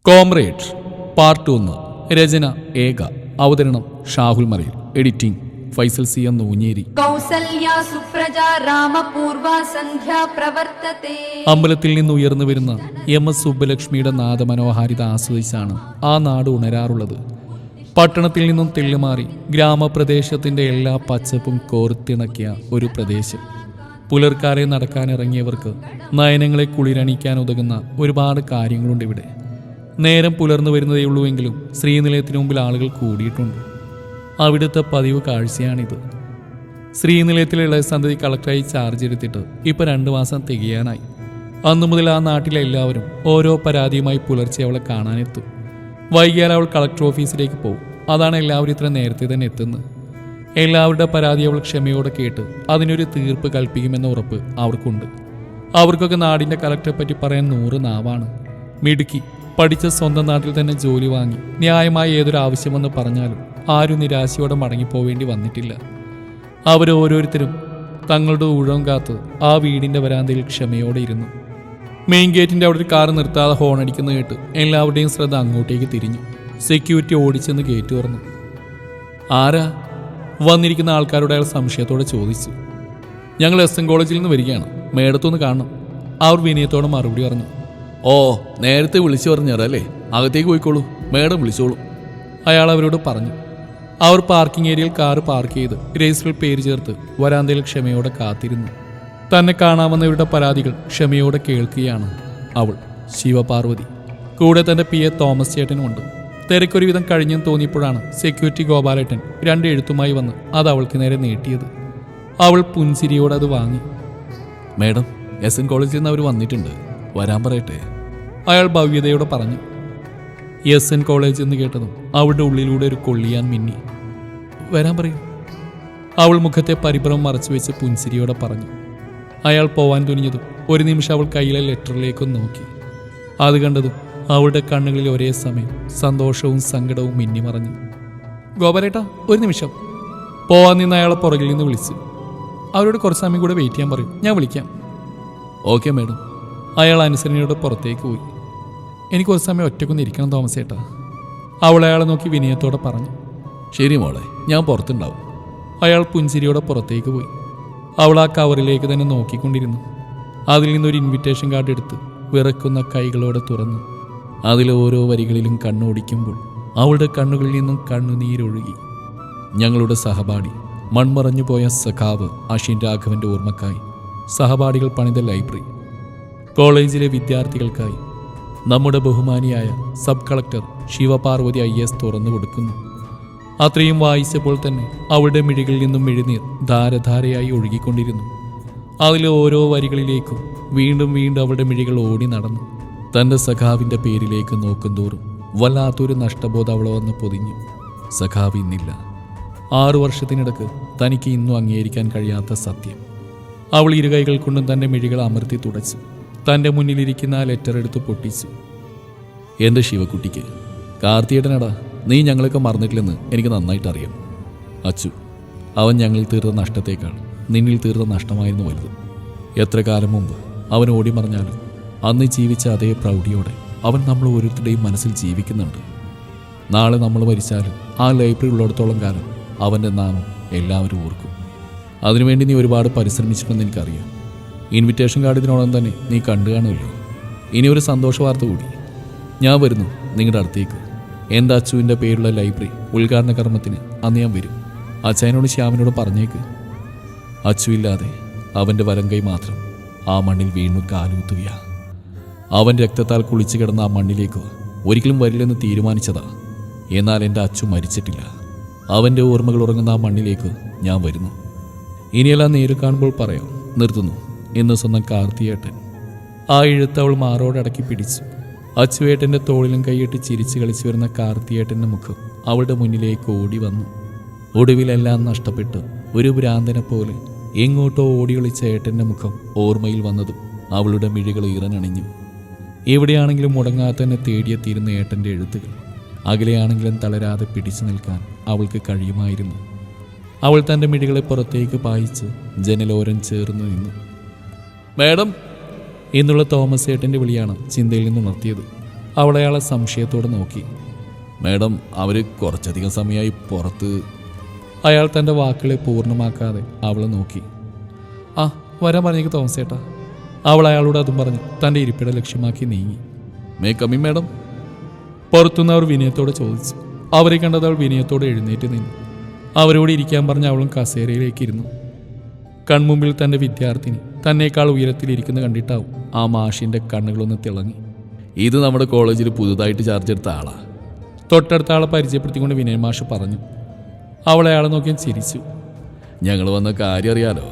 Comrade part 1. രചന ഏക. അവതരണം Shahul Marayil. Editing Faisal C M Noonjeri. അമ്പലത്തിൽ നിന്ന് ഉയർന്നു വരുന്ന എം.എസ്. സുബ്ബലക്ഷ്മിയുടെ നാദമനോഹാരിത ആസ്വദിച്ചാണ് ആ നാട് ഉണരാറുള്ളത്. പട്ടണത്തിൽ നിന്നും തെല്ലുമാറി ഗ്രാമപ്രദേശത്തിന്റെ എല്ലാ പച്ചപ്പും കോർത്തിണക്കിയ ഒരു പ്രദേശം. പുലർക്കാരെ നടക്കാനിറങ്ങിയവർക്ക് നയനങ്ങളെ കുളിരണിക്കാൻ ഉതകുന്ന ഒരുപാട് കാര്യങ്ങളുണ്ട് ഇവിടെ. നേരം പുലർന്നു വരുന്നതേയുള്ളൂവെങ്കിലും ശ്രീനിലയത്തിന് മുമ്പിൽ ആളുകൾ കൂടിയിട്ടുണ്ട്. അവിടുത്തെ പതിവ് കാഴ്ചയാണിത്. ശ്രീനിലയത്തിലുള്ള സന്തതി കളക്ടറായി ചാർജ് എടുത്തിട്ട് ഇപ്പോൾ 2 മാസം തികയാനായി. അന്നു മുതൽ ആ നാട്ടിലെ എല്ലാവരും ഓരോ പരാതിയുമായി പുലർച്ചെ അവളെ കാണാനെത്തും. വൈകിയാൽ അവൾ കളക്ടർ ഓഫീസിലേക്ക് പോകും. അതാണ് എല്ലാവരും ഇത്ര നേരത്തെ തന്നെ എത്തുന്നത്. എല്ലാവരുടെ പരാതി അവൾ ക്ഷമയോടെ കേട്ട് അതിനൊരു തീർപ്പ് കൽപ്പിക്കുമെന്ന ഉറപ്പ് അവർക്കുണ്ട്. അവർക്കൊക്കെ നാടിൻ്റെ കളക്ടറെ പറ്റി പറയാൻ 100 നാവാണ്. മിടുക്കി, പഠിച്ച സ്വന്തം നാട്ടിൽ തന്നെ ജോലി വാങ്ങി ന്യായമായ ഏതൊരു ആവശ്യമെന്ന് പറഞ്ഞാലും ആരും നിരാശയോടെ മടങ്ങിപ്പോവേണ്ടി വന്നിട്ടില്ല. അവരോരോരുത്തരും തങ്ങളുടെ ഊഴം കാത്ത് ആ വീടിൻ്റെ വരാന്തയിൽ ക്ഷമയോടെ ഇരുന്നു. മെയിൻ ഗേറ്റിൻ്റെ അവിടെ ഒരു കാർ നിർത്താതെ ഹോണടിക്കുന്ന കേട്ട് എല്ലാവരുടെയും ശ്രദ്ധ അങ്ങോട്ടേക്ക് തിരിഞ്ഞു. സെക്യൂരിറ്റി ഓടിച്ചെന്ന് ഗേറ്റ് തുറന്നു. ആരാ? വന്നിരിക്കുന്ന ആൾക്കാരോട് അയാൾ സംശയത്തോടെ ചോദിച്ചു. ഞങ്ങൾ എസ്.എൻ. കോളേജിൽ നിന്ന് വരികയാണ്, മേടത്തൊന്ന് കാണണം. അവർ വിനയത്തോടെ മറുപടി പറഞ്ഞു. ഓ, നേരത്തെ വിളിച്ചു പറഞ്ഞല്ലേ, അകത്തേക്ക് പോയിക്കോളൂ, മേഡം വിളിച്ചോളൂ, അയാൾ അവരോട് പറഞ്ഞു. അവർ പാർക്കിംഗ് ഏരിയയിൽ കാറ് പാർക്ക് ചെയ്ത് രജിസ്റ്ററിൽ പേര് ചേർത്ത് വരാന്തയിൽ ക്ഷമയോടെ കാത്തിരുന്നു. തന്നെ കാണാമെന്നവരുടെ പരാതികൾ ക്ഷമയോടെ കേൾക്കുകയാണ് അവൾ, ശിവപാർവതി. കൂടെ തൻ്റെ പി.എ. തോമസ് ചേട്ടനുമുണ്ട്. തിരക്കൊരുവിധം കഴിഞ്ഞെന്ന് തോന്നിയപ്പോഴാണ് സെക്യൂരിറ്റി ഗോപാലേട്ടൻ 2 എഴുത്തുമായി വന്ന് അത് അവൾക്ക് നേരെ നീട്ടിയത്. അവൾ പുൻസിരിയോടെ അത് വാങ്ങി. മേഡം, എസ്.എൻ. കോളേജിൽ നിന്ന് അവർ വന്നിട്ടുണ്ട്, വരാൻ പറയട്ടെ, അയാൾ ഭവ്യതയോടെ പറഞ്ഞു. എസ്.എൻ. കോളേജ് എന്ന് കേട്ടതും അവളുടെ ഉള്ളിലൂടെ ഒരു കൊള്ളിയാൻ മിന്നി. വരാൻ പറയൂ, അവൾ മുഖത്തെ പരിഭ്രമം മറച്ചു വെച്ച് പുൻസിരിയോടെ പറഞ്ഞു. അയാൾ പോവാൻ തുനിഞ്ഞതും ഒരു നിമിഷം അവൾ കയ്യിലെ ലെറ്ററിലേക്കും നോക്കി. അത് കണ്ടതും അവളുടെ കണ്ണുകളിൽ ഒരേ സമയം സന്തോഷവും സങ്കടവും മിന്നിമറഞ്ഞു. ഗോപാലേട്ടാ, ഒരു നിമിഷം, പോവാൻ നിന്ന് അയാളെ പുറകിൽ നിന്ന് വിളിച്ചു. അവരോട് കുറച്ച് സമയം കൂടെ വെയിറ്റ് ചെയ്യാൻ പറയും, ഞാൻ വിളിക്കാം. Okay madam. അയാൾ അനുസരണയോട് പുറത്തേക്ക് പോയി. എനിക്ക് കുറച്ച് സമയം ഒറ്റക്കൊന്ന് ഇരിക്കണം തോമസ് ചേട്ടാ, അവൾ അയാളെ നോക്കി വിനയത്തോടെ പറഞ്ഞു. ശരി മോളെ, ഞാൻ പുറത്തുണ്ടാവും. അയാൾ പുഞ്ചിരിയോടെ പുറത്തേക്ക് പോയി. അവൾ ആ കവറിലേക്ക് തന്നെ നോക്കിക്കൊണ്ടിരുന്നു. അതിൽ നിന്നൊരു ഇൻവിറ്റേഷൻ കാർഡ് എടുത്ത് വിറക്കുന്ന കൈകളോടെ തുറന്നു. അതിലെ ഓരോ വരികളിലും കണ്ണോടിക്കുമ്പോൾ അവളുടെ കണ്ണുകളിൽ നിന്നും കണ്ണുനീരൊഴുകി. ഞങ്ങളുടെ സഹപാഠി, മൺമറഞ്ഞു പോയ സഖാവ് അശ്വിൻ രാഘവന്റെ ഓർമ്മക്കായി സഹപാഠികൾ പണിത ലൈബ്രറി, കോളേജിലെ വിദ്യാർത്ഥികൾക്കായി നമ്മുടെ ബഹുമാനിയായ സബ് കളക്ടർ ശിവപാർവതി IAS തുറന്നു കൊടുക്കുന്നു. അത്രയും വായിച്ചപ്പോൾ തന്നെ അവളുടെ മിഴികളിൽ നിന്നും മിഴിനീർ ധാരധാരയായി ഒഴുകിക്കൊണ്ടിരുന്നു. അതിലെ ഓരോ വരികളിലേക്കും വീണ്ടും വീണ്ടും അവളുടെ മിഴികൾ ഓടി നടന്നു. തൻ്റെ സഖാവിൻ്റെ പേരിലേക്ക് നോക്കുന്തോറും വല്ലാത്തൊരു നഷ്ടബോധം അവളെ വന്ന് പൊതിഞ്ഞു. സഖാവ് ഇന്നില്ല. 6 വർഷത്തിനിടക്ക് തനിക്ക് ഇന്നും അംഗീകരിക്കാൻ കഴിയാത്ത സത്യം. അവൾ ഇരുകൈകൾ കൊണ്ടും തൻ്റെ മിഴികൾ അമർത്തി തുടച്ചു. തൻ്റെ മുന്നിലിരിക്കുന്ന ആ ലെറ്റർ എടുത്ത് പൊട്ടിച്ചു. എൻ്റെ ശിവക്കുട്ടിക്ക്, കാർത്തിയേട്ടനടാ, നീ ഞങ്ങളൊക്കെ മറന്നിട്ടില്ലെന്ന് എനിക്ക് നന്നായിട്ട് അറിയാം. അച്ചു, അവൻ ഞങ്ങളിൽ തീർത്ത നഷ്ടത്തേക്കാൾ നിന്നിൽ തീർത്ത നഷ്ടമായിരുന്നു വലുത്. എത്ര കാലം മുമ്പ് അവൻ ഓടി മറിഞ്ഞാലും അന്ന് ജീവിച്ച അതേ പ്രൗഢിയോടെ അവൻ നമ്മൾ ഓരോരുത്തരുടെയും മനസ്സിൽ ജീവിക്കുന്നുണ്ട്. നാളെ നമ്മൾ മരിച്ചാലും ആ ലൈബ്രറി ഉള്ളിടത്തോളം കാലം അവൻ്റെ നാമം എല്ലാവരും ഓർക്കും. അതിനുവേണ്ടി നീ ഒരുപാട് പരിശ്രമിച്ചിട്ടുണ്ടെന്ന് എനിക്കറിയാം. ഇൻവിറ്റേഷൻ കാർഡിനോടൊപ്പം തന്നെ നീ കണ്ടു കാണുമല്ലോ. ഇനി ഒരു സന്തോഷ വാർത്ത കൂടി. ഞാൻ വരുന്നു നിങ്ങളുടെ അടുത്തേക്ക്. എൻ്റെ അച്ചുവിൻ്റെ പേരുള്ള ലൈബ്രറി ഉദ്ഘാടന കർമ്മത്തിന് അന്ന് ഞാൻ വരും. അച്ഛനോട് ശ്യാമിനോട് പറഞ്ഞേക്ക്. അച്ചുവില്ലാതെ അവൻ്റെ വലം കൈ മാത്രം ആ മണ്ണിൽ വീണു കാലൂത്തുകയാ. അവൻ രക്തത്താൽ കുളിച്ചു കിടന്ന ആ മണ്ണിലേക്ക് ഒരിക്കലും വരില്ലെന്ന് തീരുമാനിച്ചതാ. എന്നാൽ എൻ്റെ അച്ചു മരിച്ചിട്ടില്ല. അവൻ്റെ ഓർമ്മകൾ ഉറങ്ങുന്ന ആ മണ്ണിലേക്ക് ഞാൻ വരുന്നു. ഇനിയെല്ലാം നേരിൽ കാണുമ്പോൾ പറയാം. നിർത്തുന്നു എന്ന് സ്വന്തം കാർത്തിയേട്ടൻ. ആ എഴുത്ത് അവൾ മാറോടടക്കി പിടിച്ചു. അച്ചുവേട്ടൻ്റെ തോളിലും കൈയിട്ട് ചിരിച്ചു കളിച്ചു വരുന്ന കാർത്തിയേട്ടൻ്റെ മുഖം അവളുടെ മുന്നിലേക്ക് ഓടി വന്നു. ഒടുവിലെല്ലാം നഷ്ടപ്പെട്ട് ഒരു ഭ്രാന്തനെ പോലെ എങ്ങോട്ടോ ഓടി ഒളിച്ച ഏട്ടൻ്റെ മുഖം ഓർമ്മയിൽ വന്നതും അവളുടെ മിഴികൾ ഈറനണിഞ്ഞു. എവിടെയാണെങ്കിലും മുടങ്ങാതെ തന്നെ തേടിയെത്തിയിരുന്ന ഏട്ടൻ്റെ എഴുത്തുകൾ അകലെയാണെങ്കിലും തളരാതെ പിടിച്ചു നിൽക്കാൻ അവൾക്ക് കഴിയുമായിരുന്നു. അവൾ തൻ്റെ മിഴികളെ പുറത്തേക്ക് പായിച്ച് ജനലോരം ചേർന്ന് നിന്നു. മേഡം എന്നുള്ള തോമസ് ഏട്ടൻ്റെ വിളിയാണ് ചിന്തയിൽ നിന്നുണർത്തിയത്. അവൾ അയാളെ സംശയത്തോടെ നോക്കി. മാഡം, അവർ കുറച്ചധികം സമയമായി പുറത്ത്. അയാൾ തൻ്റെ വാക്കുകളെ പൂർണ്ണമാക്കാതെ അവളെ നോക്കി. ആ, വരാൻ പറഞ്ഞേക്ക് തോമസേട്ടാ. അവൾ അയാളോട് അതും പറഞ്ഞ് തൻ്റെ ഇരിപ്പിട ലക്ഷ്യമാക്കി നീങ്ങി. മേ കമ്മി മാഡം? പുറത്തുനിന്ന് അവർ വിനയത്തോടെ ചോദിച്ചു. അവരെ കണ്ടത് അവൾ വിനയത്തോടെ എഴുന്നേറ്റ് നിന്നു. അവരോട് ഇരിക്കാൻ പറഞ്ഞ് അവളും കസേരയിലേക്ക് ഇരുന്നു. കൺമുമ്പിൽ തൻ്റെ വിദ്യാർത്ഥിനി തന്നേക്കാൾ ഉയരത്തിലിരിക്കുന്ന കണ്ടിട്ടാവും ആ മാഷിൻ്റെ കണ്ണുകളൊന്ന് തിളങ്ങി. ഇത് നമ്മുടെ കോളേജിൽ പുതുതായിട്ട് ചാർജ് എടുത്ത ആളാ. തൊട്ടടുത്ത ആളെ പരിചയപ്പെടുത്തിക്കൊണ്ട് വിനയൻ മാഷ് പറഞ്ഞു. അവളെ അയാളെ നോക്കിയാൽ ചിരിച്ചു. ഞങ്ങൾ വന്ന കാര്യം അറിയാലോ.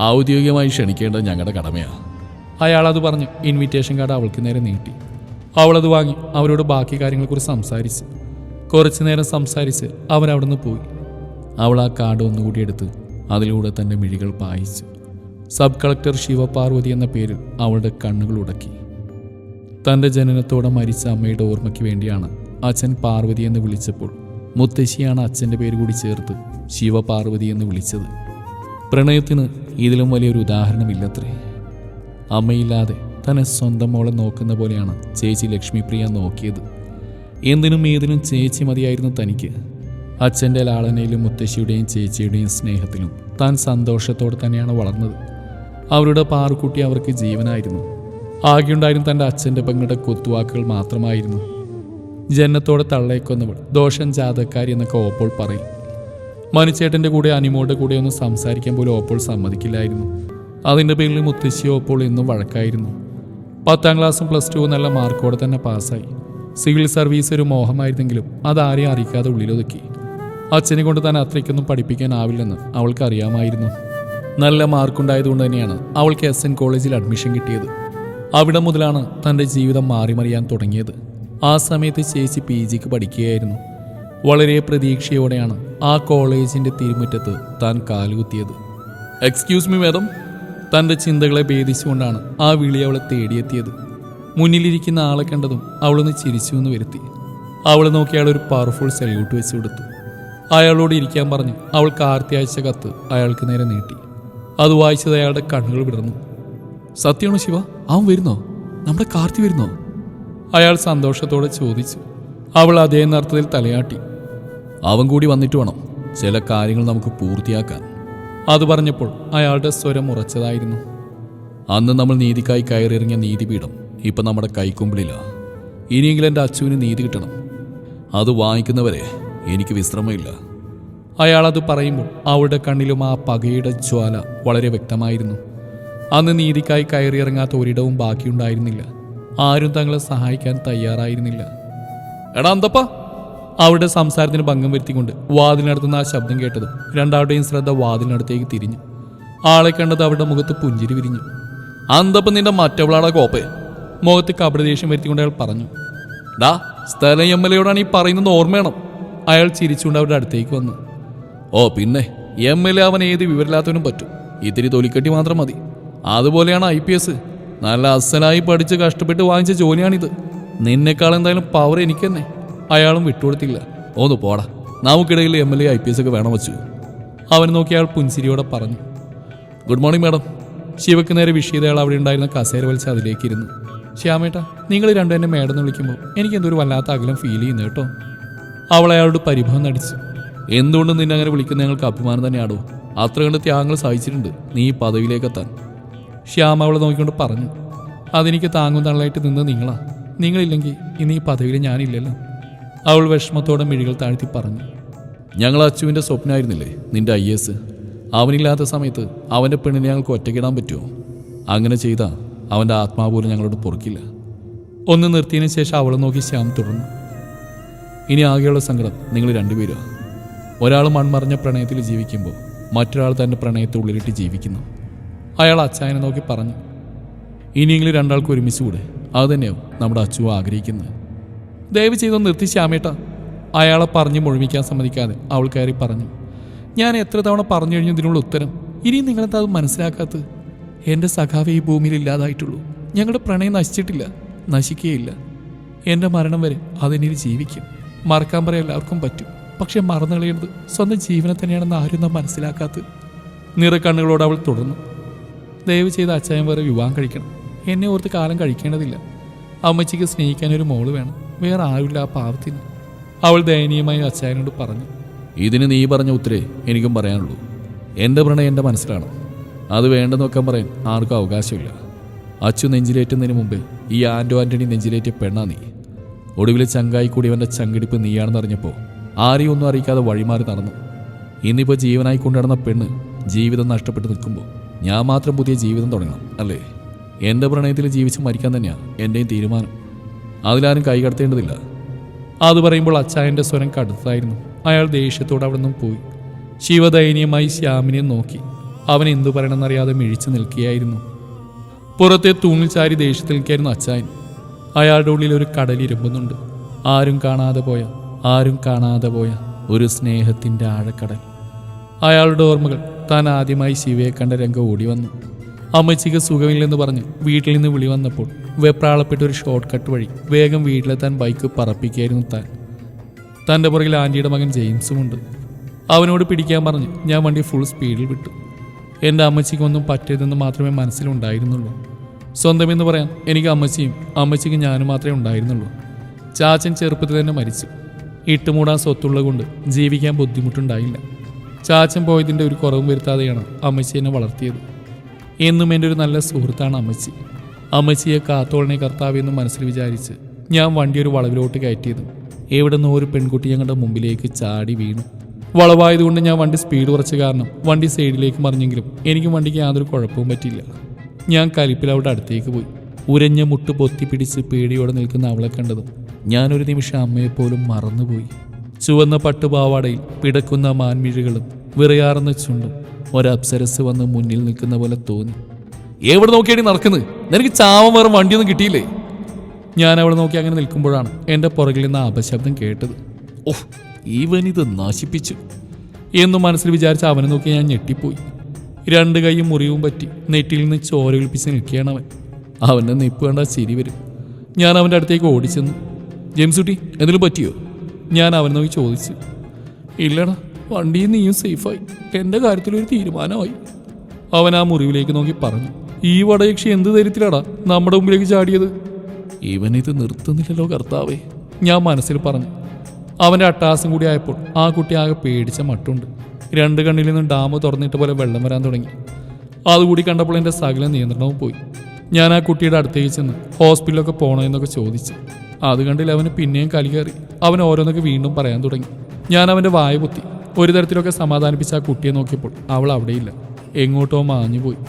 ഔദ്യോഗികമായി ക്ഷണിക്കേണ്ടത് ഞങ്ങളുടെ കടമയാണ്. അയാളത് പറഞ്ഞ് ഇൻവിറ്റേഷൻ കാർഡ് അവൾക്ക് നേരെ നീട്ടി. അവളത് വാങ്ങി അവരോട് ബാക്കി കാര്യങ്ങളെക്കുറിച്ച് സംസാരിച്ചു. കുറച്ചു നേരം സംസാരിച്ച് അവരവിടുന്ന് പോയി. അവൾ ആ കാർഡ് ഒന്നുകൂടി എടുത്ത് അതിലൂടെ തൻ്റെ മിഴികൾ പായിച്ചു. സബ് കളക്ടർ ശിവപാർവതി എന്ന പേരിൽ അവളുടെ കണ്ണുകൾ ഉടക്കി. തൻ്റെ ജനനത്തോടെ മരിച്ച അമ്മയുടെ ഓർമ്മയ്ക്ക് വേണ്ടിയാണ് അച്ഛൻ പാർവതി എന്ന് വിളിച്ചപ്പോൾ മുത്തശ്ശിയാണ് അച്ഛൻ്റെ പേര് കൂടി ചേർത്ത് ശിവപാർവതി എന്ന് വിളിച്ചത്. പ്രണയത്തിന് ഇതിലും വലിയൊരു ഉദാഹരണമില്ലത്രേ. അമ്മയില്ലാതെ തന്നെ സ്വന്തം മോളെ നോക്കുന്ന പോലെയാണ് ചേച്ചി ലക്ഷ്മിപ്രിയ നോക്കിയത്. എന്തിനും ഏതിനും ചേച്ചി മതിയായിരുന്നു തനിക്ക്. അച്ഛൻ്റെ ലാളനയിലും മുത്തശ്ശിയുടെയും ചേച്ചിയുടെയും സ്നേഹത്തിലും താൻ സന്തോഷത്തോടെ തന്നെയാണ് വളർന്നത്. അവരുടെ പാറുക്കുട്ടി അവർക്ക് ജീവനായിരുന്നു. ആകെയുണ്ടായിരുന്നു തൻ്റെ അച്ഛൻ്റെ പെങ്ങളുടെ കുത്തുവാക്കുകൾ മാത്രമായിരുന്നു. ജനത്തോടെ തള്ളേക്കൊന്നവൾ ദോഷം ജാതക്കാരി എന്നൊക്കെ ഓപ്പോൾ പറയും. മനുച്ചേട്ടൻ്റെ കൂടെ അനിമോളുടെ കൂടെ ഒന്നും സംസാരിക്കാൻ പോലും ഓപ്പോൾ സമ്മതിക്കില്ലായിരുന്നു. അതിൻ്റെ പേരിൽ മുത്തശ്ശി ഓപ്പോൾ എന്നും വഴക്കായിരുന്നു. 10ാം ക്ലാസ്സും +2 നല്ല മാർക്കോടെ തന്നെ പാസ്സായി. സിവിൽ സർവീസ് ഒരു മോഹമായിരുന്നെങ്കിലും അതാരെയും അറിയിക്കാതെ ഉള്ളിലൊതുക്കി. അച്ഛനെ കൊണ്ട് തന്നെ അത്രയ്ക്കൊന്നും പഠിപ്പിക്കാനാവില്ലെന്ന് അവൾക്കറിയാമായിരുന്നു. നല്ല മാർക്കുണ്ടായതുകൊണ്ട് തന്നെയാണ് അവൾക്ക് SN കോളേജിൽ അഡ്മിഷൻ കിട്ടിയത്. അവിടെ മുതലാണ് തൻ്റെ ജീവിതം മാറിമറിയാൻ തുടങ്ങിയത്. ആ സമയത്ത് ചേച്ചി PGക്ക് പഠിക്കുകയായിരുന്നു. വളരെ പ്രതീക്ഷയോടെയാണ് ആ കോളേജിൻ്റെ തിരുമുറ്റത്ത് താൻ കാലുകുത്തിയത്. Excuse me madam. തൻ്റെ ചിന്തകളെ ഭേദിച്ചുകൊണ്ടാണ് ആ വിളി അവളെ തേടിയെത്തിയത്. മുന്നിലിരിക്കുന്ന ആളെ കണ്ടതും അവളൊന്ന് ചിരിച്ചു എന്ന് വരുത്തി. അവളെ നോക്കി അയാൾ ഒരു പവർഫുൾ സല്യൂട്ട് വെച്ചു കൊടുത്തു. അയാളോട് ഇരിക്കാൻ പറഞ്ഞ് അവൾ കാർത്തി അയച്ച കത്ത് അയാൾക്ക് നേരെ നീട്ടി. അത് വായിച്ചത് അയാളുടെ കണ്ണുകൾ വിടർന്നു. സത്യമാണോ ശിവ? അവൻ വരുന്നോ? നമ്മുടെ കാർത്തി വരുന്നോ? അയാൾ സന്തോഷത്തോടെ ചോദിച്ചു. അവൾ അതേ അർത്ഥത്തിൽ തലയാട്ടി. അവൻ കൂടി വന്നിട്ട് വേണം ചില കാര്യങ്ങൾ നമുക്ക് പൂർത്തിയാക്കാൻ. അത് പറഞ്ഞപ്പോൾ അയാളുടെ സ്വരം ഉറച്ചതായിരുന്നു. അന്ന് നമ്മൾ നീതിക്കായി കയറിയിറങ്ങിയ നീതിപീഠം ഇപ്പം നമ്മുടെ കൈക്കുമ്പിളിലാണ്. ഇനിയെങ്കിലും എൻ്റെ അച്ചുവിന് നീതി കിട്ടണം. അത് വാങ്ങിക്കുന്നവരെ എനിക്ക് വിശ്രമമില്ല. അയാളത് പറയുമ്പോൾ അവളുടെ കണ്ണിലും ആ പകയുടെ ജ്വാല വളരെ വ്യക്തമായിരുന്നു. അന്ന് നീതിക്കായി കയറിയിറങ്ങാത്ത ഒരിടവും ബാക്കിയുണ്ടായിരുന്നില്ല. ആരും തങ്ങളെ സഹായിക്കാൻ തയ്യാറായിരുന്നില്ല. എടാ അന്തപ്പ! അവരുടെ സംസാരത്തിന് ഭംഗം വരുത്തിക്കൊണ്ട് വാതിലിനടുത്തുനിന്ന് ആ ശബ്ദം കേട്ടതും രണ്ടാളുടെയും ശ്രദ്ധ വാതിലിനടുത്തേക്ക് തിരിഞ്ഞു. ആളെ കണ്ടത് അവരുടെ മുഖത്ത് പുഞ്ചിരി വിരിഞ്ഞു. അന്തപ്പം നിന്റെ മറ്റവളാടാ കോപ്പേ! മുഖത്ത് കപടദേഷ്യം വരുത്തിക്കൊണ്ട് അയാൾ പറഞ്ഞു. ഡാ, സ്ഥലം MLA-യോടാണ് ഈ പറയുന്നത് ഓർമ്മയണം. അയാൾ ചിരിച്ചുകൊണ്ട് അവരുടെ അടുത്തേക്ക് വന്നു. ഓ പിന്നെ, MLA അവൻ ഏത് വിവരമില്ലാത്തവനും പറ്റും. ഇത്തിരി തൊലിക്കെട്ടി മാത്രം മതി. അതുപോലെയാണ് IPS. നല്ല അസലായി പഠിച്ച് കഷ്ടപ്പെട്ട് വാങ്ങിച്ച ജോലിയാണിത്. നിന്നെക്കാൾ എന്തായാലും പവർ എനിക്ക് തന്നെ. അയാളും വിട്ടുകൊടുത്തില്ല. ഒന്ന് പോടാ, നമുക്കിടയിൽ MLA IPS ഒക്കെ വേണം വച്ചു. അവൻ നോക്കി അയാൾ പുൻസിരിയോടെ പറഞ്ഞു. Good morning madam. ശിവക്ക് നേരെ വിഷ് അയാൾ അവിടെ ഉണ്ടായിരുന്ന കസേര വലിച്ച് അതിലേക്ക് ഇരുന്നു. ശ്യാമേട്ടാ, നിങ്ങൾ രണ്ടും എന്നെ മേഡം എന്ന് വിളിക്കുമ്പോൾ എനിക്ക് എന്തൊരു വല്ലാത്ത അകലം ഫീൽ ചെയ്യുന്നു കേട്ടോ. അവൾ അയാളോട് പരിഭവം നടിച്ചു. എന്തുകൊണ്ട് നിന്നെ അങ്ങനെ വിളിക്കുന്ന ഞങ്ങൾക്ക് അഭിമാനം തന്നെയാടോ. അത്ര കണ്ട് ത്യാഗങ്ങൾ സഹിച്ചിട്ടുണ്ട് നീ ഈ പദവിയിലേക്കെത്താൻ. ശ്യാമ അവളെ നോക്കിക്കൊണ്ട് പറഞ്ഞു. അതെനിക്ക് താങ്ങും തള്ളായിട്ട് നിന്ന് നിങ്ങളാ. നിങ്ങളില്ലെങ്കിൽ ഇന്ന് ഈ പദവിയിൽ ഞാനില്ലല്ലോ. അവൾ വിഷമത്തോടെ മിഴികൾ താഴ്ത്തി പറഞ്ഞു. ഞങ്ങൾ അച്ചുവിൻ്റെ സ്വപ്നമായിരുന്നില്ലേ നിന്റെ IAS. അവനില്ലാത്ത സമയത്ത് അവൻ്റെ പെണ്ണിനെ ഞങ്ങൾക്ക് ഒറ്റയ്ക്കിടാൻ പറ്റുമോ? അങ്ങനെ ചെയ്താൽ അവൻ്റെ ആത്മാവ് പോലും ഞങ്ങളോട് പൊറുക്കില്ല. ഒന്ന് നിർത്തിയതിനു ശേഷം അവളെ നോക്കി ശ്യാം തുടർന്നു. ഇനി ആകെയുള്ള സങ്കടം നിങ്ങൾ രണ്ടുപേരും. ഒരാൾ മൺമറഞ്ഞ പ്രണയത്തിൽ ജീവിക്കുമ്പോൾ മറ്റൊരാൾ തൻ്റെ പ്രണയത്തെ ഉള്ളിലിട്ട് ജീവിക്കുന്നു. അയാൾ അച്ചായനെ നോക്കി പറഞ്ഞു. ഇനിയെങ്കിലും രണ്ടാൾക്ക് ഒരുമിച്ച് കൂടെ. അതുതന്നെയാവും നമ്മുടെ അച്ചു ആഗ്രഹിക്കുന്നത്. ദയവ് ചെയ്തൊന്ന് നിർത്തി ശ്യാമേട്ടാ. അയാളെ പറഞ്ഞ് മുഴുമിക്കാൻ സമ്മതിക്കാതെ അവൾ കയറി പറഞ്ഞു. ഞാൻ എത്ര തവണ പറഞ്ഞു കഴിഞ്ഞു ഇതിനുള്ള ഉത്തരം. ഇനിയും നിങ്ങളെന്താ അത് മനസ്സിലാക്കാത്തത്? എൻ്റെ സഖാവെ ഈ ഭൂമിയിൽ ഇല്ലാതായിട്ടുള്ളൂ. ഞങ്ങളുടെ പ്രണയം നശിച്ചിട്ടില്ല, നശിക്കുകയില്ല. എൻ്റെ മരണം വരെ അതെനിൽ ജീവിക്കും. മറക്കാൻ പറയാൻ എല്ലാവർക്കും പറ്റും. പക്ഷെ മറന്നു കളയുന്നത് സ്വന്തം ജീവനെ തന്നെയാണെന്ന് ആരും നാം മനസ്സിലാക്കാത്തത്. നിറക്കണ്ണുകളോട് അവൾ തുടർന്നു. ദയവ് ചെയ്ത് അച്ചായൻ വേറെ വിവാഹം കഴിക്കണം. എന്നെ ഓർത്ത് കാലം കഴിക്കേണ്ടതില്ല. അമ്മച്ചിക്ക് സ്നേഹിക്കാൻ ഒരു മോള് വേണം, വേറെ ആരുമില്ല ആ പാവത്തിന്. അവൾ ദയനീയമായി അച്ചായനോട് പറഞ്ഞു. ഇതിന് നീ പറഞ്ഞ ഉത്തരേ എനിക്കും പറയാനുള്ളൂ. എൻ്റെ പ്രണയം എൻ്റെ മനസ്സിലാണ്. അത് വേണ്ടെന്ന് വെക്കാൻ പറയാൻ ആർക്കും അവകാശമില്ല. അച്ചു നെഞ്ചിലേറ്റുന്നതിന് മുമ്പ് ഈ ആൻ്റണി നെഞ്ചിലേറ്റിയ പെണ്ണാ നീ. ഒടുവിൽ ചങ്കായി കൂടിയവൻ്റെ ചങ്കിടിപ്പ് നീയാണെന്ന് അറിഞ്ഞപ്പോൾ ആരെയും ഒന്നും അറിയിക്കാതെ വഴിമാറി നടന്നു. ഇന്നിപ്പോൾ ജീവനായി കൊണ്ടുനടന്ന പെണ്ണ് ജീവിതം നഷ്ടപ്പെട്ട് നിൽക്കുമ്പോൾ ഞാൻ മാത്രം പുതിയ ജീവിതം തുടങ്ങണം അല്ലേ? എൻ്റെ പ്രണയത്തിൽ ജീവിച്ച് മരിക്കാൻ തന്നെയാണ് എൻ്റെയും തീരുമാനം. അതിലാരും കൈ കടത്തേണ്ടതില്ല. അത് പറയുമ്പോൾ അച്ചായൻ്റെ സ്വരം കടുത്തായിരുന്നു. അയാൾ ദേഷ്യത്തോടെ അവിടെ നിന്നും പോയി. ശിവദയനീയമായി ശ്യാമിനെ നോക്കി. അവൻ എന്തു പറയണമെന്നറിയാതെ മിഴിച്ചു നിൽക്കുകയായിരുന്നു. പുറത്തെ തൂണിൽ ചാരി ദേഷ്യത്തിൽ നിൽക്കുകയായിരുന്നു അച്ചായൻ. അയാളുടെ ഉള്ളിൽ ഒരു കടലിരമ്പുന്നുണ്ട്. ആരും കാണാതെ പോയ ഒരു സ്നേഹത്തിൻ്റെ ആഴക്കടൽ. അയാളുടെ ഓർമ്മകൾ താൻ ആദ്യമായി ശിവയെ കണ്ട രംഗം ഓടി വന്നു. അമ്മച്ചിക്ക് സുഖമില്ലെന്ന് പറഞ്ഞ് വീട്ടിൽ നിന്ന് വിളി വന്നപ്പോൾ വെപ്രാളപ്പെട്ട ഒരു ഷോർട്ട് കട്ട് വഴി വേഗം വീട്ടിലെത്താൻ ബൈക്ക് പറപ്പിക്കുകയായിരുന്നു താൻ. തൻ്റെ പുറകിൽ ആൻറ്റിയുടെ മകൻ ജെയിംസുമുണ്ട്. അവനോട് പിടിക്കാൻ പറഞ്ഞ് ഞാൻ വണ്ടി ഫുൾ സ്പീഡിൽ വിട്ടു. എൻ്റെ അമ്മച്ചിക്കൊന്നും പറ്റിയതെന്ന് മാത്രമേ മനസ്സിലുണ്ടായിരുന്നുള്ളൂ. സ്വന്തമെന്ന് പറയാൻ എനിക്ക് അമ്മച്ചിയും അമ്മച്ചിക്ക് ഞാനും മാത്രമേ ഉണ്ടായിരുന്നുള്ളൂ. ചാച്ചൻ ചെറുപ്പത്തിൽ തന്നെ മരിച്ചു. ഇട്ടുമൂടാൻ സ്വത്തുള്ളത് കൊണ്ട് ജീവിക്കാൻ ബുദ്ധിമുട്ടുണ്ടായില്ല. ചാച്ചൻ പോയതിൻ്റെ ഒരു കുറവും വരുത്താതെയാണ് അമ്മച്ചി എന്നെ വളർത്തിയത്. എന്നും എൻ്റെ ഒരു നല്ല സുഹൃത്താണ് അമ്മച്ചി. അമ്മച്ചിയെ കാത്തോളനെ കർത്താവെന്ന് മനസ്സിൽ വിചാരിച്ച് ഞാൻ വണ്ടി ഒരു വളവിലോട്ട് കയറ്റിയതും എവിടെ നിന്നോ ഒരു പെൺകുട്ടി ഞങ്ങളുടെ മുമ്പിലേക്ക് ചാടി വീണു. വളവായതുകൊണ്ട് ഞാൻ വണ്ടി സ്പീഡ് കുറച്ച കാരണം വണ്ടി സൈഡിലേക്ക് മറിഞ്ഞെങ്കിലും എനിക്ക് വണ്ടിക്ക് യാതൊരു കുഴപ്പവും പറ്റിയില്ല. ഞാൻ കലിപ്പിൽ അവിടെ അടുത്തേക്ക് പോയി. ഉരഞ്ഞ മുട്ട് പൊത്തിപ്പിടിച്ച് പേടിയോടെ നിൽക്കുന്ന അവളെ കണ്ടതും ഞാനൊരു നിമിഷം അമ്മയെപ്പോലും മറന്നുപോയി. ചുവന്ന പട്ടുപാവാടയിൽ പിടക്കുന്ന മാൻമിഴികളും വിറയാർന്ന ചുണ്ടും ഒരപ്സരസ് വന്ന് മുന്നിൽ നിൽക്കുന്ന പോലെ തോന്നി. എവിടെ നോക്കിയാടി നടക്കുന്നത്? നിനക്ക് ചാവം വേറെ വണ്ടിയൊന്നും കിട്ടിയില്ലേ? ഞാൻ അവിടെ നോക്കി അങ്ങനെ നിൽക്കുമ്പോഴാണ് എൻ്റെ പുറകിൽ നിന്ന് അപശബ്ദം കേട്ടത്. ഓഹ്, ഇവനിത് നശിപ്പിച്ചു എന്നു മനസ്സിൽ വിചാരിച്ച അവനെ നോക്കി ഞാൻ ഞെട്ടിപ്പോയി. രണ്ട് കൈയും മുറിവും പറ്റി നെറ്റിയിൽ നിന്ന് ചോര ഒലിപ്പിച്ച് നിൽക്കുകയാണ് അവൻ. അവൻ്റെ നിപ്പ് കണ്ട ചിരി വരും. ഞാൻ അവൻ്റെ അടുത്തേക്ക് ഓടിച്ചെന്നു. ജെയിംസുട്ടി, എന്തെങ്കിലും പറ്റിയോ? ഞാൻ അവനെ നോക്കി ചോദിച്ചു. ഇല്ലടാ, വണ്ടിയിൽ നീയും സേഫായി. എൻ്റെ കാര്യത്തിലൊരു തീരുമാനമായി. അവൻ ആ മുറിവിലേക്ക് നോക്കി പറഞ്ഞു. ഈ വടയക്ഷി എന്ത് ധൈര്യത്തിലാടാ നമ്മുടെ മുമ്പിലേക്ക് ചാടിയത്? ഇവനിത് നിർത്തുന്നില്ലല്ലോ കർത്താവേ, ഞാൻ മനസ്സിൽ പറഞ്ഞു. അവൻ്റെ അട്ടാസം കൂടി ആയപ്പോൾ ആ കുട്ടി ആകെ പേടിച്ച മട്ടുണ്ട്. രണ്ട് കണ്ണിൽ നിന്നും ഡാം തുറന്നിട്ട പോലെ വെള്ളം വരാൻ തുടങ്ങി. അതുകൂടി കണ്ടപ്പോൾ എൻ്റെ സകല നിയന്ത്രണവും പോയി. ഞാൻ ആ കുട്ടിയുടെ അടുത്തേക്ക് ചെന്ന് ഹോസ്പിറ്റലൊക്കെ പോകണോ എന്നൊക്കെ ചോദിച്ചു. അത് കണ്ടില്ല അവന് പിന്നെയും കലി കയറി. അവൻ ഓരോന്നൊക്കെ വീണ്ടും പറയാൻ തുടങ്ങി. ഞാൻ അവൻ്റെ വായ പൊത്തി. ഒരു തരത്തിലൊക്കെ സമാധാനിപ്പിച്ച ആ കുട്ടിയെ നോക്കിയപ്പോൾ അവൾ അവിടെയില്ല, എങ്ങോട്ടോ മാഞ്ഞുപോയി.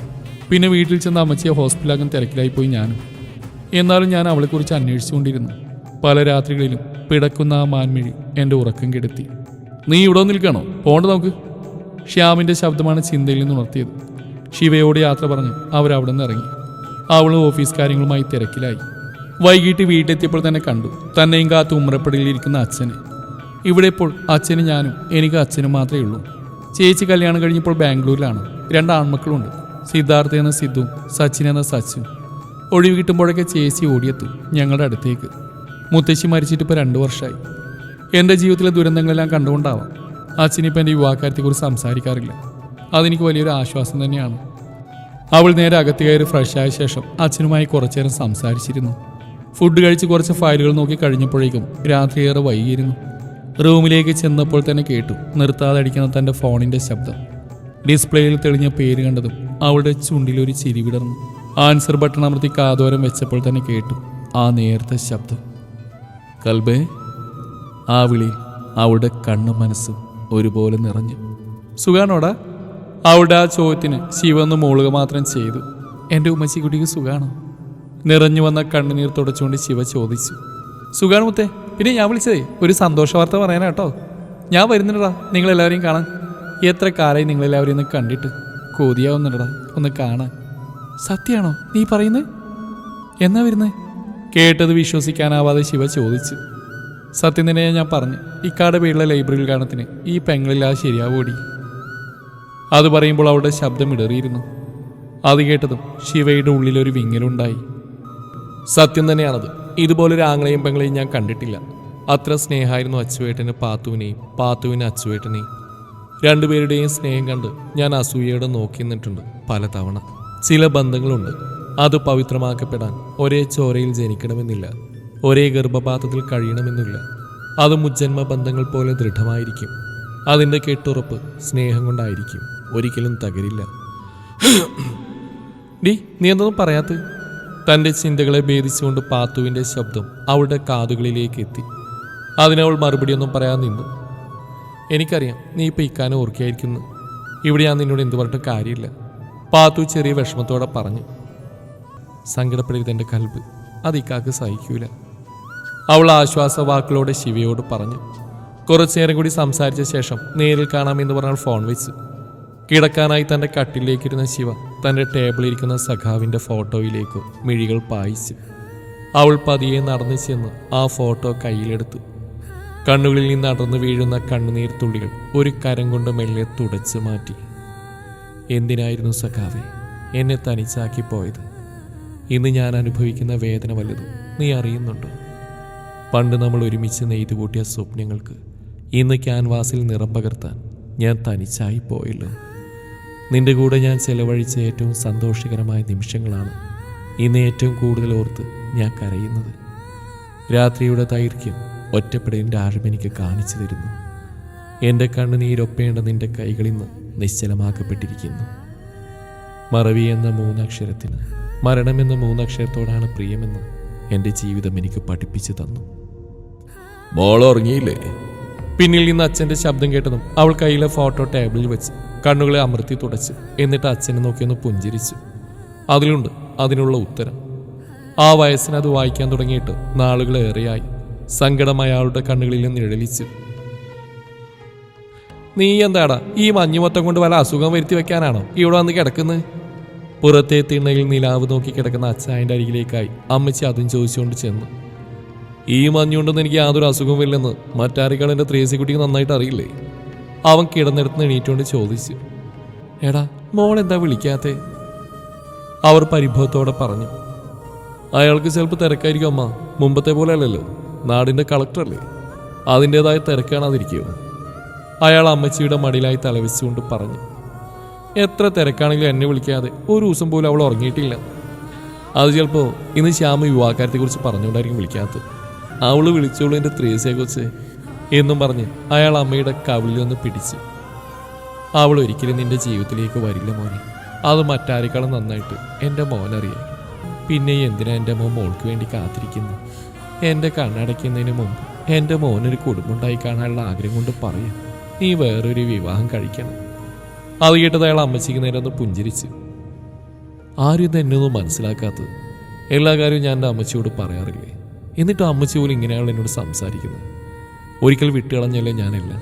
പിന്നെ വീട്ടിൽ ചെന്ന് അമ്മച്ചിയെ ഹോസ്പിറ്റലാകാൻ തിരക്കിലായിപ്പോയി ഞാനും. എന്നാലും ഞാൻ അവളെക്കുറിച്ച് അന്വേഷിച്ചുകൊണ്ടിരുന്നു. പല രാത്രികളിലും പിടക്കുന്ന ആ മാൻമിഴി എൻ്റെ ഉറക്കം കെടുത്തി. നീ ഇവിടെ നിൽക്കണോ? പോണ്ട് നോക്ക്. ശ്യാമിൻ്റെ ശബ്ദമാണ് ചിന്തയിൽ നിന്ന് ഉണർത്തിയത്. ശിവയോട് യാത്ര പറഞ്ഞ് അവരവിടെ നിന്ന് ഇറങ്ങി. അവളും ഓഫീസ് കാര്യങ്ങളുമായി തിരക്കിലായി. വൈകിട്ട് വീട്ടിലെത്തിയപ്പോൾ തന്നെ കണ്ടു തന്നെയും കാത്ത് ഉമ്മറപ്പടിയിലിരിക്കുന്ന അച്ഛനെ. ഇവിടെ ഇപ്പോൾ അച്ഛനും ഞാനും, എനിക്ക് അച്ഛനും മാത്രമേ ഉള്ളൂ. ചേച്ചി കല്യാണം കഴിഞ്ഞപ്പോൾ ബാംഗ്ലൂരിലാണ്. 2 ആൺമക്കളുണ്ട്. സിദ്ധാർത്ഥ എന്ന സിദ്ധുവും സച്ചിൻ എന്ന സച്ചും. ഒഴിവ് കിട്ടുമ്പോഴൊക്കെ ചേച്ചി ഓടിയെത്തും ഞങ്ങളുടെ അടുത്തേക്ക്. മുത്തശ്ശി മരിച്ചിട്ട് ഇപ്പോൾ 2 വർഷമായി. എൻ്റെ ജീവിതത്തിലെ ദുരന്തങ്ങളെല്ലാം കണ്ടുകൊണ്ടാവാം അച്ഛനിപ്പോൾ എൻ്റെ യുവാക്കാര്യത്തെക്കുറിച്ച് സംസാരിക്കാറില്ല. അതെനിക്ക് വലിയൊരു ആശ്വാസം തന്നെയാണ്. അവൾ നേരെ അകത്ത് കയറി ഫ്രഷായ ശേഷം അച്ഛനുമായി കുറച്ചു നേരം സംസാരിച്ചിരുന്നു. ഫുഡ് കഴിച്ച് കുറച്ച് ഫയലുകൾ നോക്കി കഴിഞ്ഞപ്പോഴേക്കും രാത്രിയേറെ വൈകിയിരുന്നു. റൂമിലേക്ക് ചെന്നപ്പോൾ തന്നെ കേട്ടു നിർത്താതെ അടിക്കുന്ന തൻ്റെ ഫോണിൻ്റെ ശബ്ദം. ഡിസ്പ്ലേയിൽ തെളിഞ്ഞ പേര് കണ്ടതും അവളുടെ ചുണ്ടിലൊരു ചിരി വിടർന്നു. ആൻസർ ബട്ടൺ അമർത്തി കാതോരം വെച്ചപ്പോൾ തന്നെ കേട്ടു ആ നേരത്തെ ശബ്ദം. കൽബേ. ആ വിളിയിൽ അവളുടെ കണ്ണും മനസ്സും ഒരുപോലെ നിറഞ്ഞു. സുഖാണോടാ? അവളുടെ ആ ചോദ്യത്തിന് ശിവന്ന് മൂളുക മാത്രം ചെയ്തു. എൻ്റെ ഉമ്മച്ചിക്കുട്ടിക്ക് സുഖാണോ? നിറഞ്ഞു വന്ന കണ്ണുനീർ തുടച്ചുകൊണ്ട് ശിവ ചോദിച്ചു. സുഖാണ് മുത്തേ. പിന്നെ ഞാൻ വിളിച്ചതേ ഒരു സന്തോഷ വാർത്ത പറയാനാട്ടോ. ഞാൻ വരുന്നുണ്ടടാ നിങ്ങളെല്ലാവരെയും കാണാൻ. എത്ര കാലമായി നിങ്ങളെല്ലാവരെയും ഒന്ന് കണ്ടിട്ട്. കൊതിയാവുന്നുണ്ടടാ ഒന്ന് കാണാൻ. സത്യമാണോ നീ പറയുന്നത്? എന്നാ വരുന്നേ? കേട്ടത് വിശ്വസിക്കാനാവാതെ ശിവ ചോദിച്ചു. സത്യം തന്നെയാണ് ഞാൻ പറഞ്ഞു. ഇക്കാട് പേരുള്ള ലൈബ്രറി ഉദ്ഘാടനത്തിന് ഈ പെങ്ങളില്ലാതെ ശരിയാവൂടി. അത് പറയുമ്പോൾ അവളുടെ ശബ്ദം ഇടറിയിരുന്നു. അത് കേട്ടതും ശിവയുടെ ഉള്ളിലൊരു വിങ്ങലുണ്ടായി. സത്യം തന്നെയാണത്. ഇതുപോലൊരു ആങ്ങളെയും പെങ്ങളെയും ഞാൻ കണ്ടിട്ടില്ല. അത്ര സ്നേഹമായിരുന്നു അച്ചുവേട്ടന് പാത്തുവിനെയും പാത്തുവിന് അച്ചുവേട്ടനെയും. രണ്ടുപേരുടെയും സ്നേഹം കണ്ട് ഞാൻ അസൂയയോടെ നോക്കി നിന്നിട്ടുണ്ട് പലതവണ. ചില ബന്ധങ്ങളുണ്ട് അത് പവിത്രമാക്കപ്പെടാൻ ഒരേ ചോരയിൽ ജനിക്കണമെന്നില്ല, ഒരേ ഗർഭപാത്രത്തിൽ കഴിയണമെന്നില്ല. അത് മുജ്ജന്മ ബന്ധങ്ങൾ പോലെ ദൃഢമായിരിക്കും. അതിൻ്റെ കെട്ടുറപ്പ് സ്നേഹം കൊണ്ടായിരിക്കും, ഒരിക്കലും തകരില്ല. നീ എന്തൊന്നും പറയാത്ത? തൻ്റെ ചിന്തകളെ ഭേദിച്ചുകൊണ്ട് പാത്തുവിൻ്റെ ശബ്ദം അവളുടെ കാതുകളിലേക്ക് എത്തി. അതിനവൾ മറുപടിയൊന്നും പറയാൻ നിന്നു. എനിക്കറിയാം നീ ഇപ്പം ഇക്കാനെ ഓർക്കുകയായിരിക്കുന്നു. ഇവിടെ ഞാൻ നിന്നോട് എന്ത് പറഞ്ഞിട്ട് കാര്യമില്ല. പാത്തു ചെറിയ വിഷമത്തോടെ പറഞ്ഞു. സങ്കടപ്പെടരുത് എൻ്റെ കൽബ്, അത് ഇക്കാക്ക് സഹിക്കൂല. അവൾ ആശ്വാസവാക്കുകളോടെ ശിവയോട് പറഞ്ഞു. കുറച്ചുനേരം കൂടി സംസാരിച്ച ശേഷം നേരിൽ കാണാമെന്ന് പറഞ്ഞാൽ ഫോൺ വെച്ച് കിടക്കാനായി തൻ്റെ കട്ടിലേക്കിരുന്ന ശിവ തൻ്റെ ടേബിളിരിക്കുന്ന സഖാവിൻ്റെ ഫോട്ടോയിലേക്ക് മിഴികൾ പായിച്ചു. അവൾ പതിയെ നടന്നു ചെന്ന് ആ ഫോട്ടോ കയ്യിലെടുത്തു. കണ്ണുകളിൽ നിന്ന് അടർന്നു വീഴുന്ന കണ്ണുനീർ തുള്ളികൾ ഒരു കരം കൊണ്ട് മെല്ലെ തുടച്ചു മാറ്റി. എന്തിനായിരുന്നു സഖാവേ എന്നെ തനിച്ചാക്കി പോയത്? ഇന്ന് ഞാൻ അനുഭവിക്കുന്ന വേദന വല്ലതും നീ അറിയുന്നുണ്ടോ? പണ്ട് നമ്മൾ ഒരുമിച്ച് നെയ്തു കൂട്ടിയ സ്വപ്നങ്ങൾക്ക് ഇന്ന് ക്യാൻവാസിൽ നിറം പകർത്താൻ ഞാൻ തനിച്ചായി പോയല്ലോ. നിന്റെ കൂടെ ഞാൻ ചെലവഴിച്ച ഏറ്റവും സന്തോഷകരമായ നിമിഷങ്ങളാണ് ഇന്ന് ഏറ്റവും കൂടുതൽ ഓർത്ത് ഞാൻ കരയുന്നത്. രാത്രിയുടെ ദൈർഘ്യം ഒറ്റപ്പെടലിൻ്റെ ആഴം എനിക്ക് കാണിച്ചു തരുന്നു. എൻ്റെ കണ്ണുനീരൊപ്പേണ്ട നിന്റെ കൈകളിൽ നിന്ന് നിശ്ചലമാക്കപ്പെട്ടിരിക്കുന്നു. മറവി എന്ന 3 അക്ഷരത്തിന് മരണമെന്ന 3 അക്ഷരത്തോടാണ് പ്രിയമെന്ന് എൻ്റെ ജീവിതം എനിക്ക് പഠിപ്പിച്ചു തന്നു. മോളുറങ്ങിയില്ലേ? പിന്നിൽ നിന്ന് അച്ഛൻ്റെ ശബ്ദം കേട്ടതും അവൾ കയ്യിലെ ഫോട്ടോ ടേബിളിൽ വെച്ച് കണ്ണുകളെ അമർത്തി തുടച്ച് എന്നിട്ട് അച്ഛനെ നോക്കിയൊന്ന് പുഞ്ചിരിച്ചു. അതിലുണ്ട് അതിനുള്ള ഉത്തരം. ആ വയസ്സിന് അത് വായിക്കാൻ തുടങ്ങിയിട്ട് നാളുകളേറെയായി. സങ്കടം അയാളുടെ കണ്ണുകളിൽ നിഴലിച്ചു. നീ എന്താടാ ഈ മഞ്ഞുമൊത്തം കൊണ്ട് വല്ല അസുഖം വരുത്തി വെക്കാനാണോ ഇവിടെ വന്ന് കിടക്കുന്നത്? പുറത്തെ തിണ്ണയിൽ നിലാവ് നോക്കി കിടക്കുന്ന അച്ചായൻ്റെ അരികിലേക്കായി അമ്മച്ചി അതും ചോദിച്ചുകൊണ്ട് ചെന്നു. ഈ മഞ്ഞുകൊണ്ടൊന്നും എനിക്ക് യാതൊരു അസുഖവും ഇല്ലെന്ന് മറ്റാരെക്കാൾ എൻ്റെ ത്രേസിക്കുട്ടിക്ക് നന്നായിട്ട് അറിയില്ലേ? അവൻ കിടന്നെടുത്ത് എണീറ്റുകൊണ്ട് ചോദിച്ചു. എടാ മോളെന്താ വിളിക്കാത്തേ? അവർ പരിഭവത്തോടെ പറഞ്ഞു. അയാൾക്ക് ചിലപ്പോൾ തിരക്കായിരിക്കും അമ്മ, മുമ്പത്തെ പോലെ അല്ലല്ലോ, നാടിൻ്റെ കളക്ടറല്ലേ, അതിൻ്റെതായ തിരക്കാണാതിരിക്കുമോ? അയാൾ അമ്മച്ചിയുടെ മടിയിലായി തലവെച്ചുകൊണ്ട് പറഞ്ഞു. എത്ര തിരക്കാണെങ്കിലും എന്നെ വിളിക്കാതെ ഒരു ദിവസം പോലും അവൾ ഉറങ്ങിയിട്ടില്ല. അത് ചിലപ്പോൾ ഇന്ന് ശ്യാമ വിവാഹകാര്യത്തെക്കുറിച്ച് പറഞ്ഞുകൊണ്ടായിരിക്കും വിളിക്കാത്തത്. അവൾ വിളിച്ചോളൂ എൻ്റെ ത്രേസിയെക്കുറിച്ച് എന്നും പറഞ്ഞ് അയാൾ അമ്മയുടെ കവിളിലൊന്ന് പിടിച്ചു. അവൾ ഒരിക്കലും നിന്റെ ജീവിതത്തിലേക്ക് വരില്ല മോനെ, അത് മറ്റാരെക്കാളും നന്നായിട്ട് എൻ്റെ മോനറിയാം. പിന്നെ എന്തിനാ എൻ്റെ മോൻ മോൾക്ക് വേണ്ടി കാത്തിരിക്കുന്നു? എൻ്റെ കണ്ണടയ്ക്കുന്നതിന് മുമ്പ് എൻ്റെ മോനൊരു കുടുംബമുണ്ടായി കാണാനുള്ള ആഗ്രഹം കൊണ്ട് പറയാം, നീ വേറൊരു വിവാഹം കഴിക്കണം. അത് കേട്ടത് അയാൾ അമ്മച്ചിക്ക് നേരെ ഒന്ന് പുഞ്ചിരിച്ചു. ആരും ഇത് എന്നൊന്നും മനസ്സിലാക്കാത്തത്. എല്ലാ കാര്യവും ഞാൻ എൻ്റെ അമ്മച്ചിയോട് പറയാറില്ലേ, എന്നിട്ടും അമ്മച്ചി പോലും ഇങ്ങനെയാണ് എന്നോട് സംസാരിക്കുന്നത്. ഒരിക്കൽ വിട്ടുകളഞ്ഞല്ലേ ഞാനല്ല,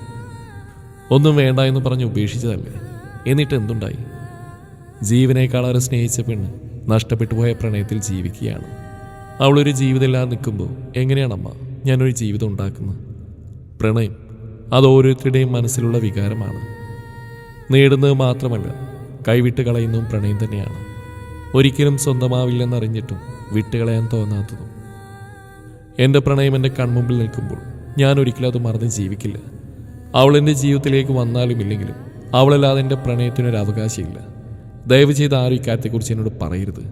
ഒന്നും വേണ്ട എന്ന് പറഞ്ഞ് ഉപേക്ഷിച്ചതല്ലേ, എന്നിട്ട് എന്തുണ്ടായി? ജീവനേക്കാളേറെ സ്നേഹിച്ച പെണ്ണ് നഷ്ടപ്പെട്ടു പോയ പ്രണയത്തിൽ ജീവിക്കുകയാണ്. അവളൊരു ജീവിതമില്ലാതെ നിൽക്കുമ്പോൾ എങ്ങനെയാണമ്മ ഞാനൊരു ജീവിതം ഉണ്ടാക്കുന്നത്? പ്രണയം അത് ഓരോരുത്തരുടെയും മനസ്സിലുള്ള വികാരമാണ്. നേടുന്നത് മാത്രമല്ല, കൈവിട്ട് കളയുന്നതും പ്രണയം തന്നെയാണ്. ഒരിക്കലും സ്വന്തമാവില്ലെന്നറിഞ്ഞിട്ടും വിട്ടുകളയാൻ തോന്നാത്തതും. എൻ്റെ പ്രണയം എൻ്റെ കൺമുമ്പിൽ നിൽക്കുമ്പോൾ ഞാൻ ഒരിക്കലും അത് മറന്ന് ജീവിക്കില്ല. അവൾ എൻ്റെ ജീവിതത്തിലേക്ക് വന്നാലും ഇല്ലെങ്കിലും അവളല്ലാതെ എൻ്റെ പ്രണയത്തിനൊരു അവകാശമില്ല. ദയവ് ചെയ്ത് ആരും ഇക്കാര്യത്തെക്കുറിച്ച് എന്നോട് പറയരുത്.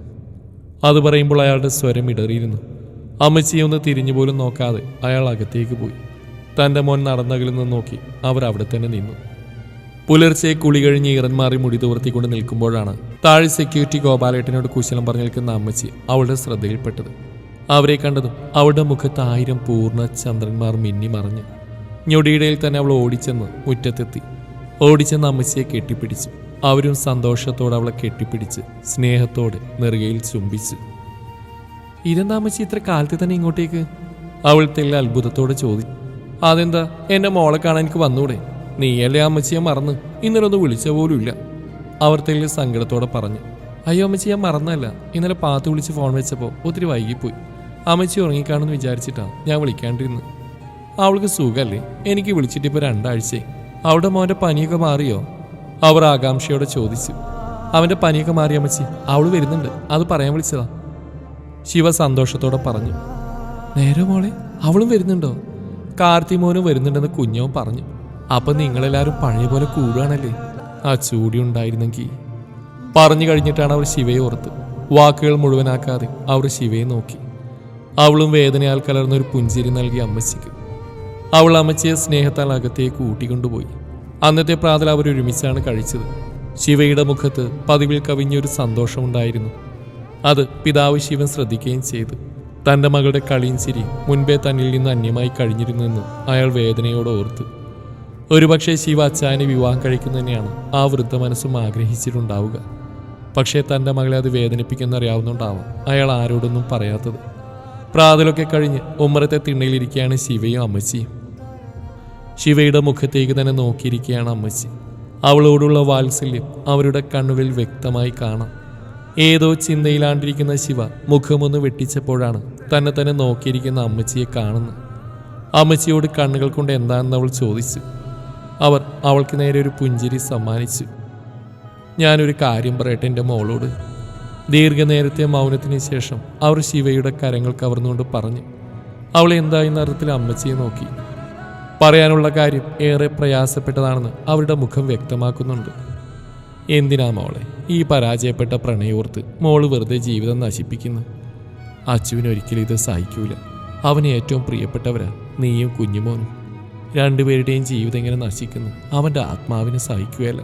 അത് പറയുമ്പോൾ അയാളുടെ സ്വരം ഇടറിയിരുന്നു. അമ്മച്ചിയെ ഒന്ന് തിരിഞ്ഞു പോലും നോക്കാതെ അയാൾ അകത്തേക്ക് പോയി. തൻ്റെ മോൻ നടന്നകലിൽ നിന്ന് നോക്കി അവർ അവിടെ തന്നെ നിന്നു. പുലർച്ചെ കുളി കഴിഞ്ഞ് ഈറന്മാറി മുടി തുവർത്തിക്കൊണ്ട് നിൽക്കുമ്പോഴാണ് താഴെ സെക്യൂരിറ്റി ഗോപാലേട്ടനോട് കുശലം പറഞ്ഞു നിൽക്കുന്ന അമ്മച്ചി അവളുടെ ശ്രദ്ധയിൽപ്പെട്ടത്. അവരെ കണ്ടതും അവളുടെ മുഖത്ത് 1000 പൂർണ്ണ ചന്ദ്രന്മാർ മിന്നി മറഞ്ഞു. ഞൊടിയിടയിൽ തന്നെ അവൾ ഓടിച്ചെന്ന് മുറ്റത്തെത്തി. ഓടിച്ചെന്ന് അമ്മച്ചിയെ കെട്ടിപ്പിടിച്ചു. അവരും സന്തോഷത്തോടെ അവളെ കെട്ടിപ്പിടിച്ച് സ്നേഹത്തോടെ നെറുകയിൽ ചുംബിച്ചു. ഇതെന്താ അമ്മച്ചി ഇത്ര കാലത്ത് തന്നെ ഇങ്ങോട്ടേക്ക്? അവൾ തെല്ല അത്ഭുതത്തോടെ ചോദിച്ചു. അതെന്താ, എൻ്റെ മോളെ കാണാൻ എനിക്ക് വന്നൂടെ? നീയല്ലേ അമ്മച്ചിയെ മറന്ന് ഇന്നലെ ഒന്ന് വിളിച്ച പോലും ഇല്ല. അവർ തെല്ല് സങ്കടത്തോടെ പറഞ്ഞു. അയ്യോ അമ്മച്ചി, ഞാൻ മറന്നല്ല, ഇന്നലെ പാത്ത് വിളിച്ച് ഫോൺ വെച്ചപ്പോൾ ഒത്തിരി വൈകിപ്പോയി. അമ്മച്ചി ഉറങ്ങിക്കാണെന്ന് വിചാരിച്ചിട്ടാണ് ഞാൻ വിളിക്കാണ്ടിരുന്നു. അവൾക്ക് സുഖമല്ലേ? എനിക്ക് വിളിച്ചിട്ടിപ്പോൾ 2 ആഴ്ചയായി. അവിടെ മോൻ്റെ പനിയൊക്കെ മാറിയോ? അവർ ആകാംക്ഷയോടെ ചോദിച്ചു. അവൻ്റെ പനിയൊക്കെ മാറി അമ്മച്ചി, അവൾ വരുന്നുണ്ട്, അത് പറയാൻ വിളിച്ചതാ. ശിവ സന്തോഷത്തോടെ പറഞ്ഞു. നേരെ മോളെ, അവളും വരുന്നുണ്ടോ? കാർത്തിമോനും വരുന്നുണ്ടെന്ന് കുഞ്ഞവൻ പറഞ്ഞു. അപ്പം നിങ്ങളെല്ലാവരും പഴയ പോലെ കൂടുകയാണല്ലേ? ആ ചൂടി ഉണ്ടായിരുന്നെങ്കിൽ. പറഞ്ഞു കഴിഞ്ഞിട്ടാണ് അവർ ശിവയെ ഓർത്ത്. വാക്കുകൾ മുഴുവനാക്കാതെ അവർ ശിവയെ നോക്കി. അവളും വേദനയാൽ കലർന്നൊരു പുഞ്ചിരി നൽകി അമ്മച്ചിക്ക്. അവൾ അമ്മച്ചിയെ സ്നേഹത്താൽ അകത്തേക്ക് കൂട്ടിക്കൊണ്ടുപോയി. അന്നത്തെ പ്രാതൽ അവരൊരുമിച്ചാണ് കഴിച്ചത്. ശിവയുടെ മുഖത്ത് പതിവിൽ കവിഞ്ഞൊരു സന്തോഷമുണ്ടായിരുന്നു. അത് പിതാവ് ശിവൻ ശ്രദ്ധിക്കുകയും ചെയ്തു. തൻ്റെ മകളുടെ കളിയും ചിരിയും മുൻപേ തന്നിൽ നിന്ന് അന്യമായി കഴിഞ്ഞിരുന്നെന്ന് അയാൾ വേദനയോട് ഓർത്തു. ഒരുപക്ഷെ ശിവ അച്ചായനെ വിവാഹം കഴിക്കുന്നതന്നെയാണ് ആ വൃദ്ധ മനസ്സും ആഗ്രഹിച്ചിട്ടുണ്ടാവുക. പക്ഷേ തൻ്റെ മകളെ അത് വേദനിപ്പിക്കുന്നറിയാവുന്നുണ്ടാവാം അയാൾ ആരോടൊന്നും പറയാത്തത്. പ്രാതലൊക്കെ കഴിഞ്ഞ് ഉമ്മറത്തെ തിണ്ണയിലിരിക്കുകയാണ് ശിവയും അമ്മച്ചിയും. ശിവയുടെ മുഖത്തേക്ക് തന്നെ നോക്കിയിരിക്കുകയാണ് അമ്മച്ചി. അവളോടുള്ള വാത്സല്യം അവരുടെ കണ്ണുകളിൽ വ്യക്തമായി കാണാം. ഏതോ ചിന്തയിലാണ്ടിരിക്കുന്ന ശിവ മുഖമൊന്ന് വെട്ടിച്ചപ്പോഴാണ് തന്നെ നോക്കിയിരിക്കുന്ന അമ്മച്ചിയെ കാണുന്നത്. അമ്മച്ചിയോട് കണ്ണുകൾ കൊണ്ട് എന്താണെന്ന് അവൾ ചോദിച്ചു. അവർ അവൾക്ക് നേരെ ഒരു പുഞ്ചിരി സമ്മാനിച്ചു. ഞാനൊരു കാര്യം പറയട്ടെ എൻ്റെ മോളോട്. ദീർഘനേരത്തെ മൗനത്തിന് ശേഷം അവർ ശിവയുടെ കരങ്ങൾ കവർന്നുകൊണ്ട് പറഞ്ഞു. അവൾ എന്തായെന്ന അർത്ഥത്തിൽ അമ്മച്ചിയെ നോക്കി. പറയാനുള്ള കാര്യം ഏറെ പ്രയാസപ്പെട്ടതാണെന്ന് അവരുടെ മുഖം വ്യക്തമാക്കുന്നുണ്ട്. എന്തിനാ മോളെ ഈ പരാജയപ്പെട്ട പ്രണയോർത്ത് മോള് വെറുതെ ജീവിതം നശിപ്പിക്കുന്നു? അച്ചുവിനൊരിക്കലും ഇത് സഹിക്കൂല. അവന് ഏറ്റവും പ്രിയപ്പെട്ടവരാ നീയും കുഞ്ഞുമോനും. രണ്ടുപേരുടെയും ജീവിതം ഇങ്ങനെ നശിക്കുന്നു. അവൻ്റെ ആത്മാവിന് സഹിക്കുകയല്ല.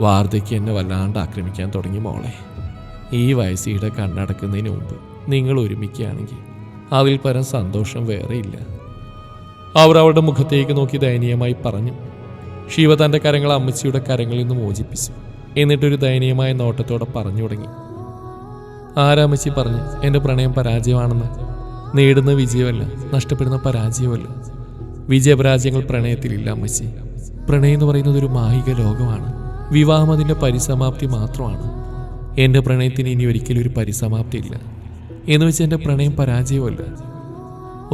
വാർദ്ധയ്ക്ക് എന്നെ വല്ലാണ്ട് ആക്രമിക്കാൻ തുടങ്ങി മോളെ. ഈ വയസ്സിയുടെ കണ്ണടക്കുന്നതിന് മുമ്പ് നിങ്ങൾ ഒരുമിക്കുകയാണെങ്കിൽ അതിൽ പരം സന്തോഷം വേറെയില്ല. അവർ അവളുടെ മുഖത്തേക്ക് നോക്കി ദയനീയമായി പറഞ്ഞു. ശിവ തൻ്റെ കരങ്ങൾ അമ്മച്ചിയുടെ കരങ്ങളിൽ നിന്ന് മോചിപ്പിച്ചു. എന്നിട്ടൊരു ദയനീയമായ നോട്ടത്തോടെ പറഞ്ഞു തുടങ്ങി. ആരാമ്മച്ചി പറഞ്ഞു എൻ്റെ പ്രണയം പരാജയമാണെന്ന്? നേടുന്ന വിജയമല്ല, നഷ്ടപ്പെടുന്ന പരാജയമല്ല. വിജയപരാജയങ്ങൾ പ്രണയത്തിലില്ല അമ്മച്ചി. പ്രണയം എന്ന് പറയുന്നത് ഒരു മായിക ലോകമാണ്. വിവാഹം അതിൻ്റെ പരിസമാപ്തി മാത്രമാണ്. എൻ്റെ പ്രണയത്തിന് ഇനി ഒരിക്കലും ഒരു പരിസമാപ്തി ഇല്ല. എന്ന് വെച്ച് എൻ്റെ പ്രണയം പരാജയമല്ല.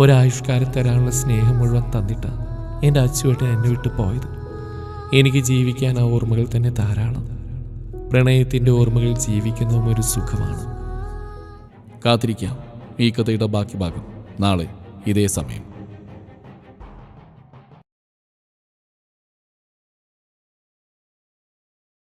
ഒരായുഷ്കാലം തരാനുള്ള സ്നേഹം മുഴുവൻ തന്നിട്ടാണ് എൻ്റെ അച്ചുവേട്ടൻ എന്നെ വിട്ടു പോയത്. എനിക്ക് ജീവിക്കാൻ ആ ഓർമ്മകൾ തന്നെ ധാരാളം. പ്രണയത്തിൻ്റെ ഓർമ്മകൾ ജീവിക്കുന്നതും ഒരു സുഖമാണ്. കാത്തിരിക്കാം ഈ കഥയുടെ ബാക്കി ഭാഗം നാളെ ഇതേ സമയം.